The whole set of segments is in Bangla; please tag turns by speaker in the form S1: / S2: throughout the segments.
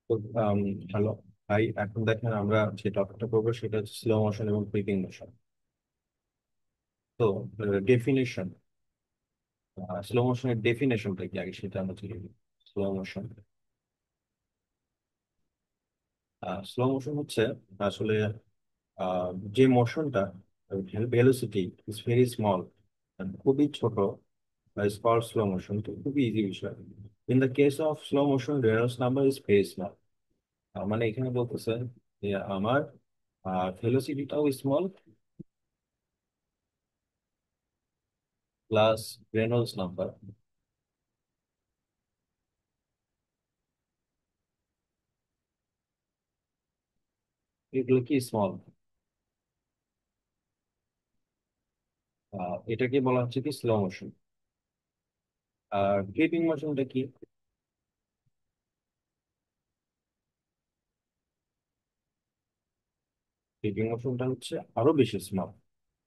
S1: তো হ্যালো ভাই, এখন দেখেন আমরা যে টপিকটা করবো সেটা হচ্ছে স্লো মোশন এবং ক্রিপিং মোশন। তো ডেফিনেশন, স্লো মোশনের ডেফিনেশনটা কি আগে সেটা আমরা জেনে নিই। স্লো মোশন, স্লো মোশন হচ্ছে আসলে যে মোশনটা ভেলোসিটি ইজ ভেরি স্মল, খুবই ছোট, ইজ কল্ড স্লো মোশন। তো খুবই ইজি বিষয়। In the case of slow motion Reynolds number is very small. মানে এখানে বলতেছে যে আমার ভেলোসিটিটাও স্মল প্লাস রেনল্ডস নাম্বার, এগুলো কি স্মল। এটাকে বলা হচ্ছে কি স্লো মোশন। আর ক্রিপিং মোশনটা কি? ক্রিপিং মোশনটা হচ্ছে আরো বেশি স্মল।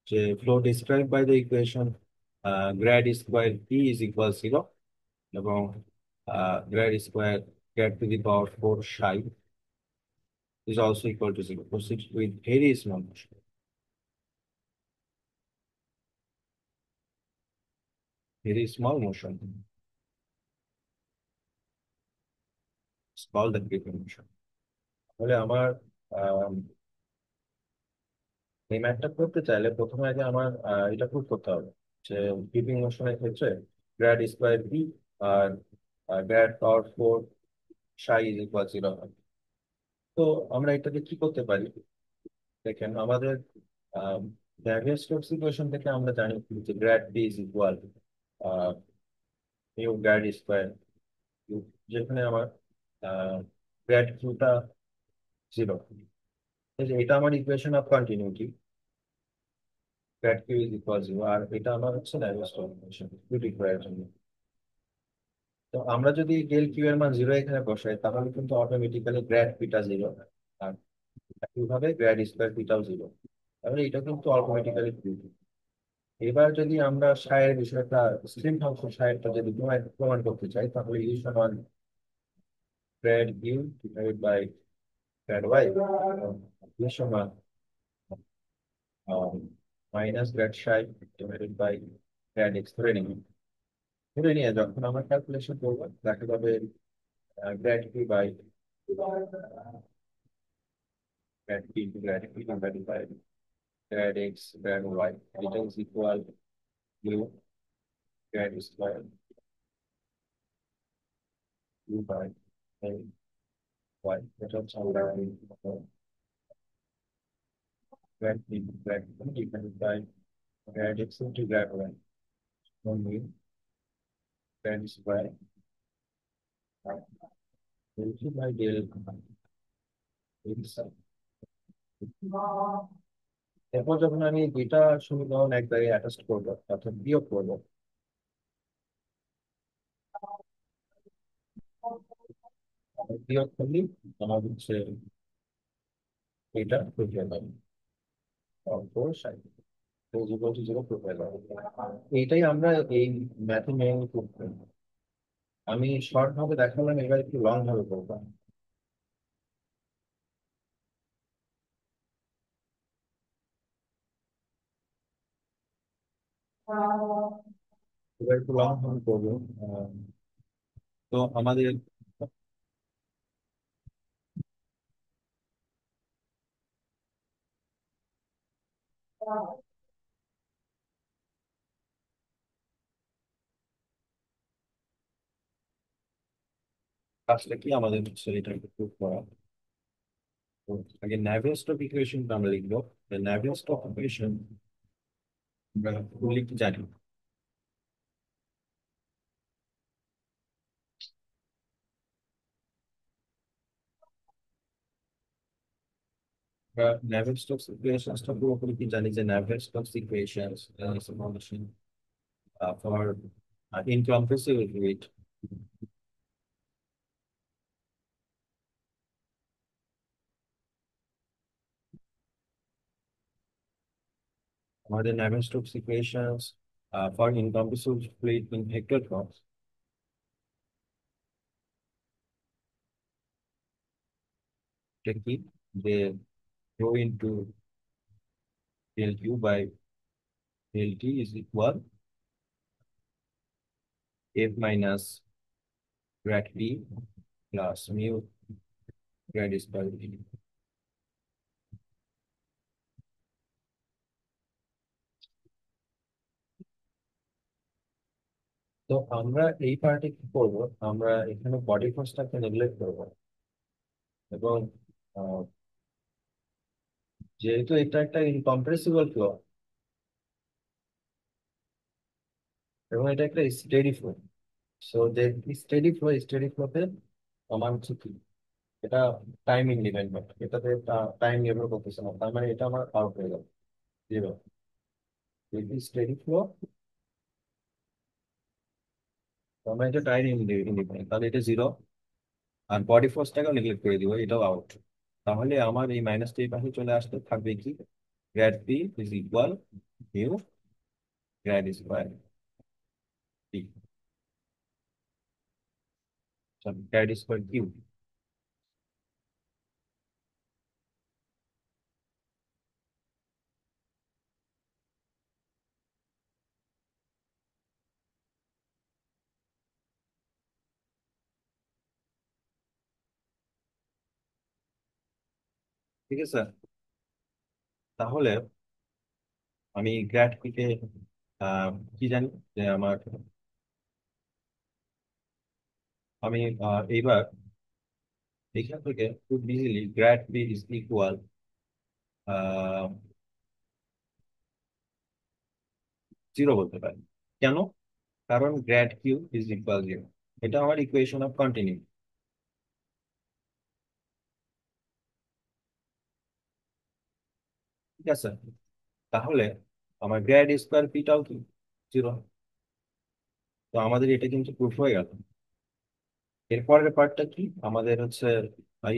S1: যে flow describe by the equation grad square P is equal 0 এবং grad square grad to the power 4 psi is also equal to 0, proceed with very small motion. Very small motion is called the creeping motion. তাহলে আমার এই ম্যাথটা করতে চাইলে প্রথমে আগে আমার এটা প্রুভ করতে হবে যে ক্রিপিং মোশনের ক্ষেত্রে grad square B R grad power 4 psi is equal 0 হয়। তো আমরা এটাকে কি করতে পারি? দেখেন আমাদের নাভিয়ার-স্টোকস ইকুয়েশন থেকে আমরা জানি যে grad B is equal mu grad square U, যেখানে আমার গ্র্যাড কিউটা 0। এটা আমার equation of continuity, grad Q is equal 0। আর এটা আমার হচ্ছে নাভিয়ার-স্টোকস ইকুয়েশন দুটি করার জন্য। তো আমরা যদি ডেল কিউ এর মান 0 এখানে বসাই তাহলে কিন্তু অটোমেটিক্যালি গ্র্যাড পিটা 0, আর একইভাবে গ্র্যাড স্কোয়ার পিটাও 0। তাহলে এটা কিন্তু অটোমেটিক্যালি 2। এবার যদি আমরা সায়ের বিষয়টা, স্ট্রিম ফাংশন সায়েরটা যদি প্রমাণ প্রমাণ করতে চাই তাহলে ইউ সমান grad U divide by grad Y, U সমান minus grad psi divided by grad X ধরে নিয়ে যখন আমরা ক্যালকুলেশন করবো দেখা যাবে grad P by grad P into grad P divided by grad X grad Y, এটা is equal U grad square U by Y. এটা হচ্ছে আমরা grad p grad divided by grad x into grad y only grad square del q by del x। এরপর যখন আমি এই দুইটা সমীকরণ এক জায়গায় অ্যাটাচ করবো অর্থাৎ বিয়োগ করবো, বিয়োগ করলে আমার হচ্ছে এটা প্রুফ হয়ে যাবে, অঙ্ক সাইড ইকুয়াল টু 0 প্রুফ হয়ে যাবে। এইটাই আমরা এই ম্যাথে মেইনলি প্রুফ করি। আমি শর্ট ভাবে দেখালাম, এবার একটু লং ভাবে করবো। এবার একটু লং ভাবে করবো। আহ, তো আমাদের কাজটা কি, আমাদের হচ্ছে এটা প্রুফ করা। তো আগে ন্যাভিয়ার-স্টোকস ইকুয়েশনটা আমরা লিখবো। ন্যাভিয়ার-স্টোকস ইকুয়েশন আমরা লিখতে জানি। আমরা ন্যাভিয়ার-স্টোকস ইকুয়েশনটা পুরোপুরি কি জানি যে Navier Stokes equations is a solution for incompressible fluid. আমাদের Navier Stokes equations for incompressible fluid in vector form এটা কি, যে rho into del q by del t is equal f minus grad p plus mu grad square v। তো আমরা এই পার্টে কি করবো, আমরা এখানে বডি ফোর্সটাকে নেগলেক্ট করবো, এবং আহ, যেহেতু এটা একটা ইনকম্প্রেসিবল ফ্লো এবং এটা একটা স্টেডি ফ্লো, সো যে স্টেডি ফ্লোতে আমার হচ্ছে কি, এটা টাইম ইন্ডিপেন্ডেন্ট, এটাতে টাইম নির্ভর করতেছে না, তার মানে এটা আমার আউট হয়ে গেল, জিরো। যদি স্টেডি ফ্লো, আমার এটা টাইম ইন্ডিপেন্ডেন্ট, তাহলে এটা জিরো। আর বডি ফোর্সটাকেও নেগলেক্ট করে দিব, এটাও আউট। তাহলে আমার এই মাইনাসটা এই পাশে চলে আসতে থাকবে কি, grad P is equal mu grad square P, grad square Q. ঠিক আছে, তাহলে আমি গ্র্যাড পিকে আহ, কি জানি, যে আমার, আমি এইবার এখান থেকে খুব easily grad P is equal zero বলতে পারি। কেন? কারণ grad Q is equal zero, এটা আমার ইকুয়েশন অফ কন্টিনিউ। ঠিক আছে, তাহলে আমার গ্র্যাড স্কোয়ার পিটাও কি জিরো। তো আমাদের এটা কিন্তু প্রুফ হয়ে গেল। এরপরের পার্টটা কি আমাদের হচ্ছে,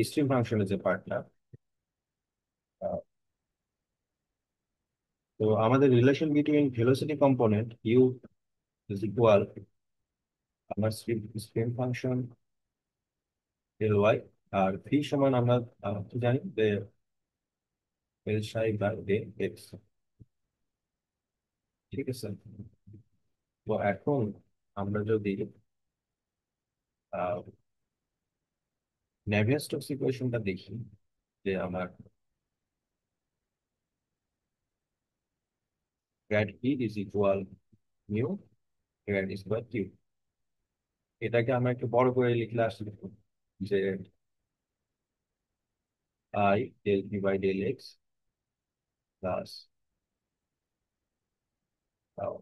S1: স্ট্রিম ফাংশনের যে পার্টটা, তো আমাদের relation between velocity component U is equal আমার স্ট্রিম ফাংশন এল ওয়াই, আর ভি সমান আমরা কি জানি যে এল সাই বাই ডে এক্স। ঠিক আছে, তো এখন আমরা যদি নেভিয়ার-স্টোকস ইকুয়েশনটা দেখি, যে আমার grad P is equal mu grad square Q, এটাকে আমরা একটু বড় করে লিখলে আসলে যে I del P by del X plus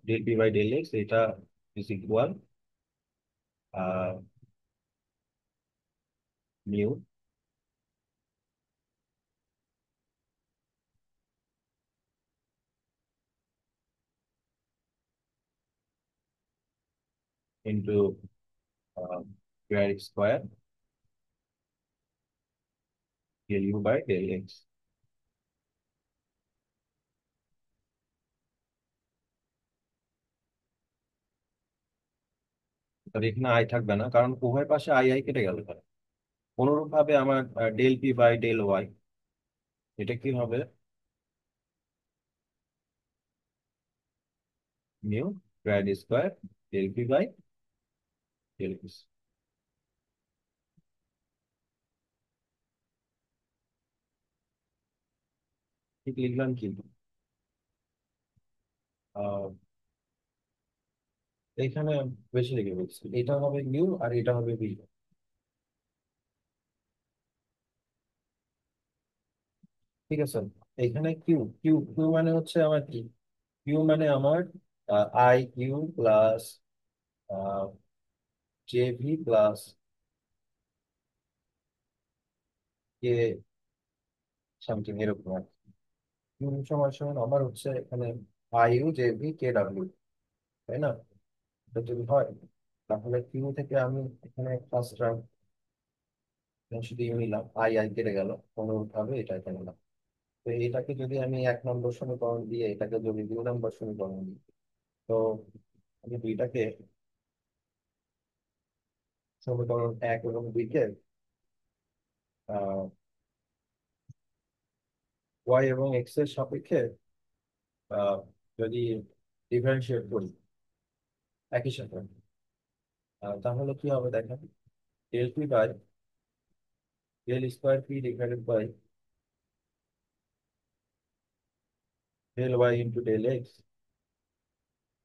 S1: del P by del X, এটা is equal mu into grad square del U by del X. তাহলে এখানে আই থাকবে না, কারণ উভয় পাশে আই আই কেটে গেল। অনুরূপ ভাবে আমার del P by del Y, এটা কি হবে, mu grad square del P by del X. ঠিক লিখলাম কি, আহ, এখানে বেশি লিখে বলছি, এটা হবে মিউ আর এটা হবে বি। ঠিক আছে, এখানে কিউ, কিউ মানে হচ্ছে আমার কি, কিউ মানে আমার I Q plus J V plus K something এরকম আর কি। কিউ সমান সমান আমার হচ্ছে এখানে I U J V K W, তাই না? এটা যদি হয়, তাহলে কিউ থেকে আমি এখানে ফার্স্ট টার্ম শুধু ইউ নিলাম, আই আই কেটে গেল, অনুরূপ ভাবে এটা এখানে নিলাম। তো এটাকে যদি আমি 1 নম্বর সমীকরণ দিয়ে এটাকে যদি 2 নম্বর সমীকরণ দিই, তো আমি দুইটাকে, সমীকরণ 1 এবং 2 কে ওয়াই এবং এক্স এর সাপেক্ষে আহ, যদি ডিফারেন্সিয়েট করি একই সাথে, তাহলে কি হবে দেখেন, del P by del square P divided by del Y into del X,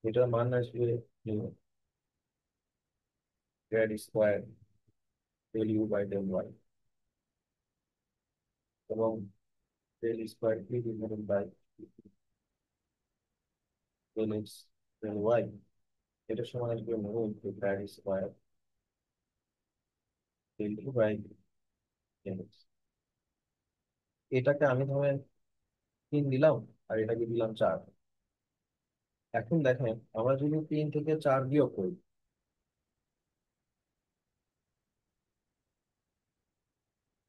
S1: এটার মান আসবে grad square del U by del Y, এবং del square P divided by del X del Y, এটার সমান আসবে মনে into grad square del U by del X. এটাকে আমি ধরেন 3 দিলাম, আর এটাকে দিলাম 4। এখন দেখেন আমরা যদি 3 থেকে 4 বিয়োগ করি,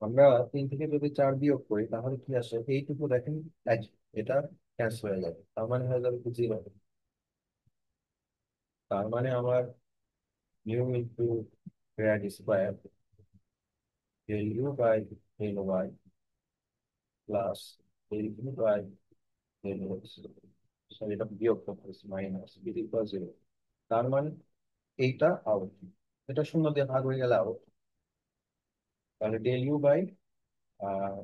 S1: আমরা 3 থেকে যদি 4 বিয়োগ করি তাহলে কি আসে, এইটুকু দেখেন এক, এটা ক্যান্সেল হয়ে যাবে, তার মানে হয়ে যাবে 0। তার মানে আমার mu into grad square del U by del Y plus del U by del X, sorry এটা বিয়োগ করতেছি, মাইনাস বি ইকুয়াল 0। তার মানে এইটা আউট, এটা শূন্য দিয়ে ভাগ হয়ে গেলে আউট। তাহলে del U by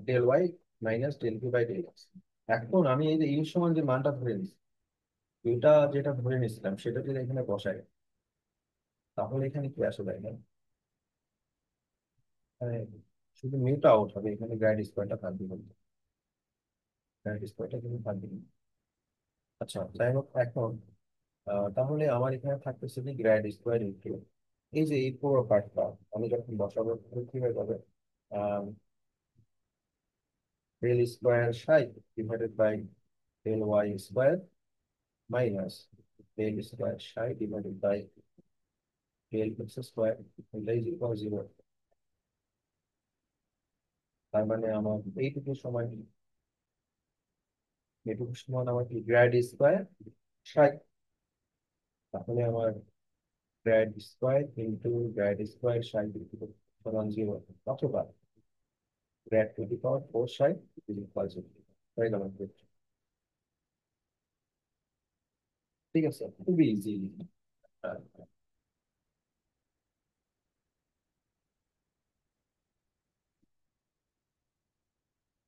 S1: del Y minus del U by del X. এখন আমি এই যে ইউ সমান যে মানটা ধরে নিচ্ছি, ইউটা যেটা ধরে নিচ্ছিলাম সেটা যদি এখানে বসাই, তাহলে এখানে কি আসে দেখেন, মানে শুধু মিউটা আউট হবে, এখানে গ্র্যাড স্কোয়ারটা থাকবে বলতে, গ্র্যাড স্কোয়ারটা কিন্তু থাকবে না। আচ্ছা যাই হোক, এখন তাহলে আমার এখানে থাকতেছে কি গ্র্যাড স্কোয়ার ইন্টু এই যে এই পুরো পার্টটা আমি যখন বসাবো তাহলে কি হয়ে যাবে, del square psi divided by del Y square minus del square psi divided by del X square, এটা ইজ ইকুয়াল 0। তার মানে আমার এইটুকু সময়, এটুকু সমান আমার কি গ্র্যাড স্কোয়ার সাই, তাহলে আমার grad square into grad square সাই সমান 0, অথবা grad to the power 4 psi is equal 0 হয়ে গেল। ঠিক আছে, খুবই ইজি।